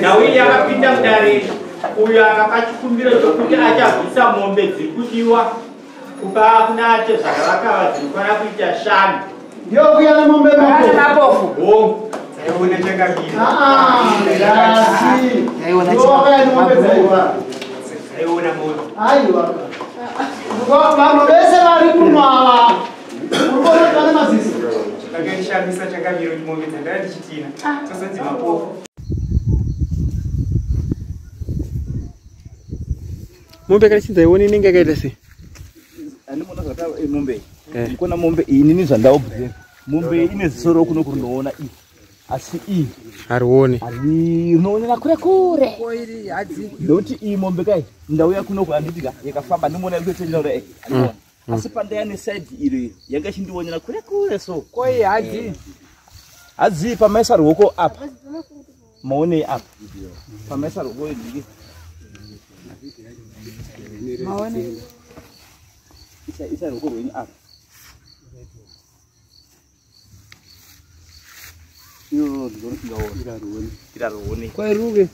Na wili akapinda mdari uyu akakachukumbira kuti achabvisa mombe dzikudiwa kupa kuna acho zvakavaka dzikwana kuita shanu ndio kuyana mombe mapofu aiona chakabira aiona moto aiwa vanhu vese vari kunwa urikona kana mazizi akanishamisa chakabira kuti mombe dzanga ndichitina chose dzimapofu mombe kachinza iwoni inenge yakaita sei andimona zvata mombe mukona mombe iyi nini zvandaobvera mombe ine zisoro kuno kurinoona iyi asi iyi harioni rinoonera kure kure ndokuti iyi mombe kai ndauya kunoku anditika yakafamba ndimona ikuetendera andiona asi pandayane side iri yanga chindionera kure kure so koi hadzi pamaisa ruoko apa maone apa pamaisa ruoko ndiki maone isa ruoko rwenyu apa kwairuke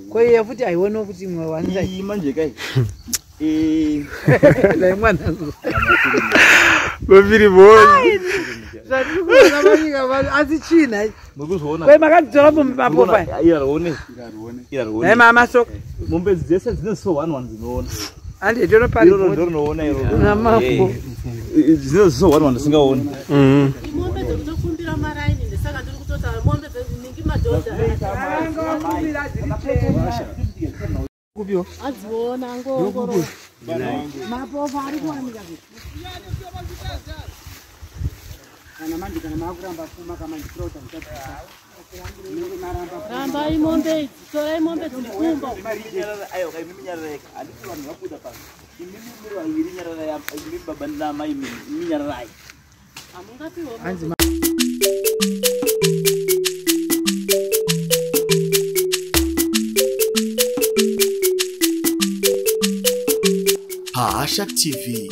kwaiya futi aiona kuti mwe wanza manje kai dai mwana baviri bozi zvatikuona manyika vanhu asi china kwai makadzora mapopa dai mamasoka mombe dzese dzine so 1 dzinoona andi ndino pari ndinoona iro na mapo dzine so 1 ndisingaona mombe dzekutokumbira maraini ndisaka ndiri kutota mombe dzeningi madhodha kupio adziona ngongoro mapopa ari kuwanika kana manje kana makuramba fuma kama ndiprota ramba imombe idzi torai mombe dzirikumba ayo kai miminyarareka anditi vanhu vabuda pano imimi vaviri nyarara yapa imimi baba ndinamai miminyararai amungapiwo Pahasha TV,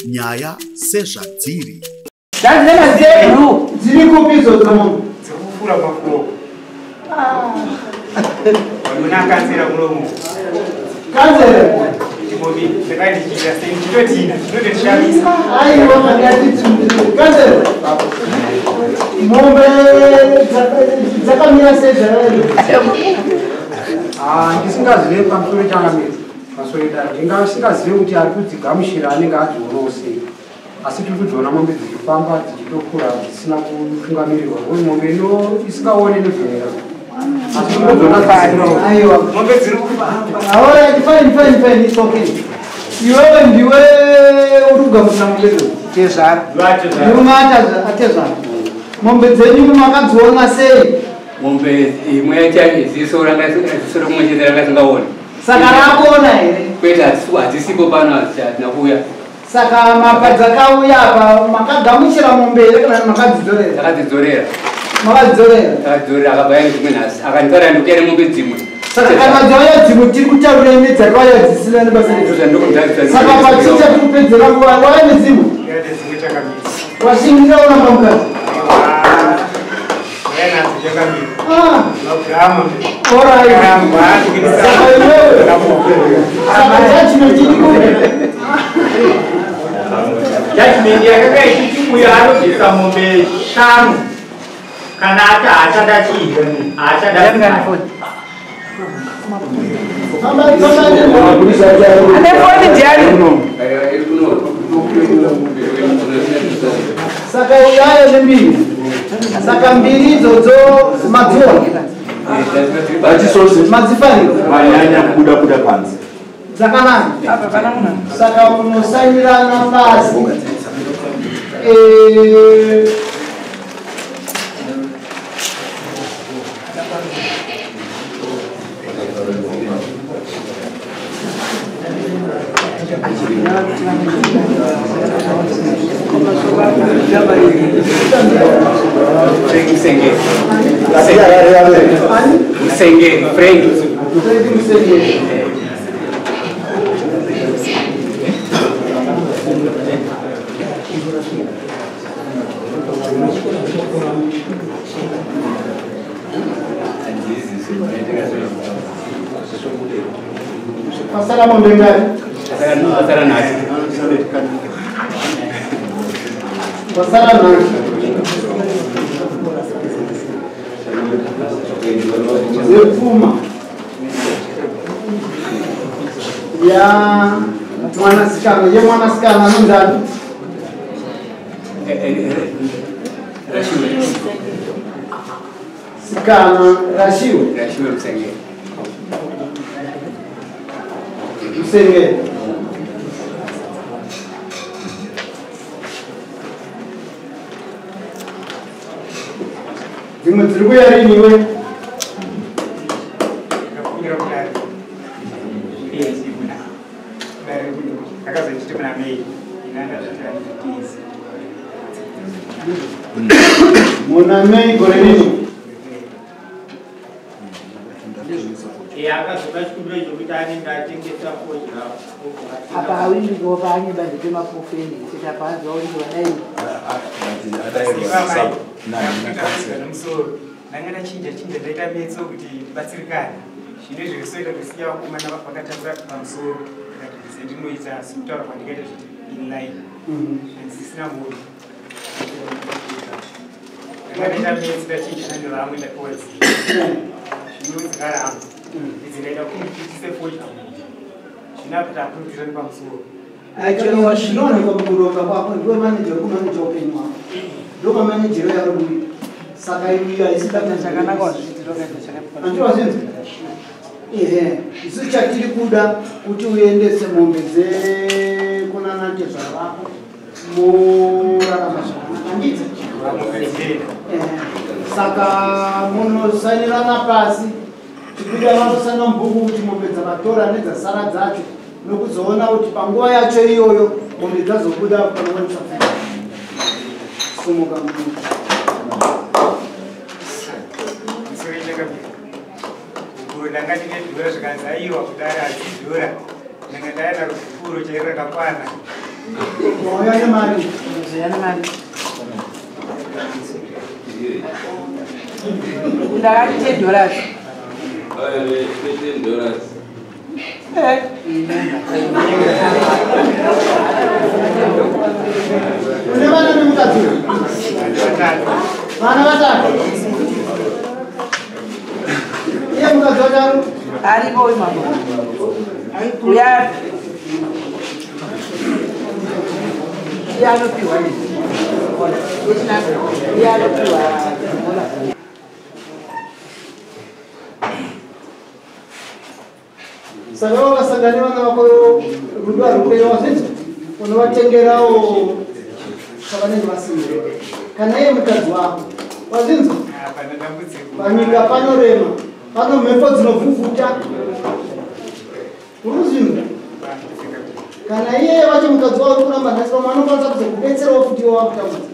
nyaya sezvadziri. ndazvina dzebru dziri kupi idzo dzombe dzekufura mafuoko munakanzira mulomo kanzere chimobi ndakaidichita sei ndichitotina ndinototishamisa aiwa mandati kanzere mombe dzakamira sezvaero ndisingazive pamusoro changamira pamusoro daro ndingasingazive kuti ari kudzigamushira anenge adzionawo sei asi tiri kudziona mombe dzichifamba dzichitokura dzisina kutungamirirwa uye mombe isingaone nozvonera asi tinodzona aiwa mombe dziri kufamba fine it's okay iwewe ndiwe uri kugamuchira mombe tezvaro ndiumata atezvaro mombe dzenyu makadziona sei mombe imwe yaita ziso rimwe chete rakasingaoni saka rakuona here kwete hadzisipo pano hatina kuuya saka mapadzakauya apa makagamuchira mombe here kana makadzidzorera takadzidzorera makadzidzorera akabaya nezvimwe nhasi akanditaura ndikuya nemombe dzimwe saka kana dzauya dzimwe tiri kutaurira nedzakauya dzisina nebasa saka pachicha tikupedzera nguva waya nedzimwe washingira una pamukati judgment yakakaitichimuya anobvisa mombe 5 kana ati haachada chii haachada saka uyayo nembiri saka mbiri idzodzo madziona madzifaniro manyanya kubuda panze dzakanaka saka unosainirana basi Musengeri, Frank Musengeri. Pasara mombe ngapi? Pasara nasi. Pasara nasi. Zefuma ya mwanasikana, ye mwanasikana nundani? Sikana Rashiwe. Rashiwe Musengeri. Musengeri. Zimwe ziri kuyariniwe. Muna mei gore nini? Apa hawindi kufanya basi kama profeni sitapanza wao wadai. Nangana chinja ndaita metso kuti batsirikane. Zvine zvirisoita kusiya vakomana vakatambura pamusoro kuti sendinoita sikutaura kwandikaita kuti inline. Handisisina moyo. Nangana metso ndachinja ndandora amwe ndakodzi. Zvinonzigara hangu. Idzi ndaita kumupitise focha. Zvinakuti akurudzira nepamusoro. Achiro zvinoonekwa mukuronga kwako ndiwe manager kumanager upenyu wako. Ndo manager yaro kuita. Saka iruya isibata chakanaka wazvitirokaita chakapfa. Andiro wazinzi? Isu chatiri kuda kuti uendese mombe kuna natezva vako murarama zvakanaka. Handiti? Saka munosainirana pasi chikuita vanosaina mubhuku kuti mombe dzavatora nedzasara dzacho nokuzoona kuti panguva yacho iyoyo mombe dzazobuda panowanisa sumuka munhu. Ndanga ndine dhura zvikanzi aiwa kudai adzidhura. Ndanga ndaenda Gupuro chairo rakakwana. Wauya nemari? Ziyani mari. Ndakati $10. $10. Une vana nemukadzi? Vana vatatu. Iye mukadzi wacho aripo imamo. Uya yanopiwa yanopiwa. Saka vakasangana vana vako rudo harikupeya wazinzi unovatengerawo zvavanenge vasimira. Kana iye mukadzi wako wazinzi panyika panorema pano mhepo dzinovhuvhuta uruzinga. Kana iye vacho mukadzi wako uri kuramba nhasi pamwe anokwanisa kuzokudetserawo futi iwo wakutambudza.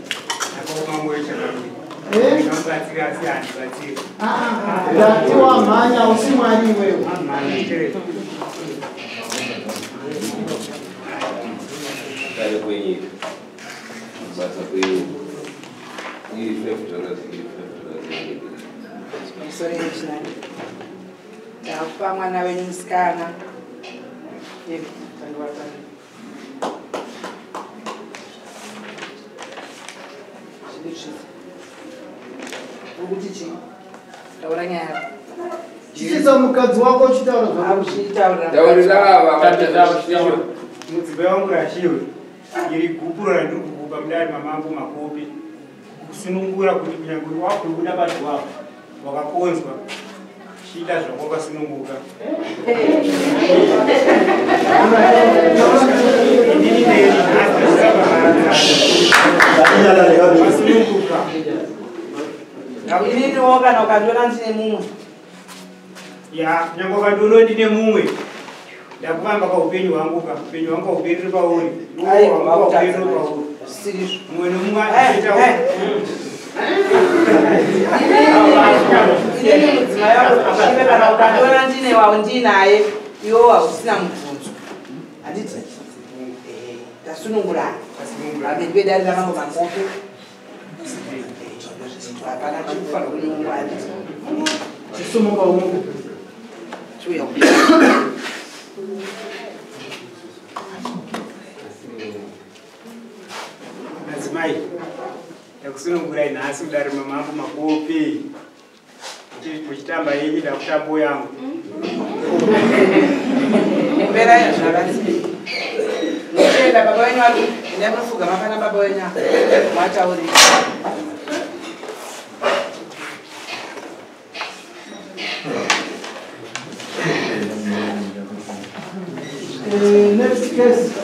Ndati wamhanya usi mwari iwewe. Ndakupa mwana wenyu musikana. Ukuti chii? Taura nyaya. Chichisa mukadzi wako uchitaura mudzimai wangu Rashiwe iri Gupuro randiri kukupa mudari mamangu makopi kusunungura kuti kunyangwe wakubuda basi wako wakakonzwa chiita zvako wakasununguka. Ininiwo kana ukandiona ndine mumwe. Ya, nyangwe ukandiona ndine mumwe. Ndakuvamba paupenyu hwangu upenyu hwangu hauperere pauri. Hauperere pauri. Mumwe nomumwe achiita Inini mudzimai wako chive kana ukandiona ndine waundinaye iwo hausina mubvunzo. Handiti? Tasunungurana. Pamberi pedarira mango makope. Hapana chikufanira kunyungwa handiti. Chisumuka umu. Chiuya. Madzimai, ndakusunungurai nhasi kudare mamangu makope. Muchitamba yenyu ndakutambo yangu. Mbera yazvakasi. Muchenda baba wenyu ari ndamufuga mapana baba wenyu mwatauri. Next case.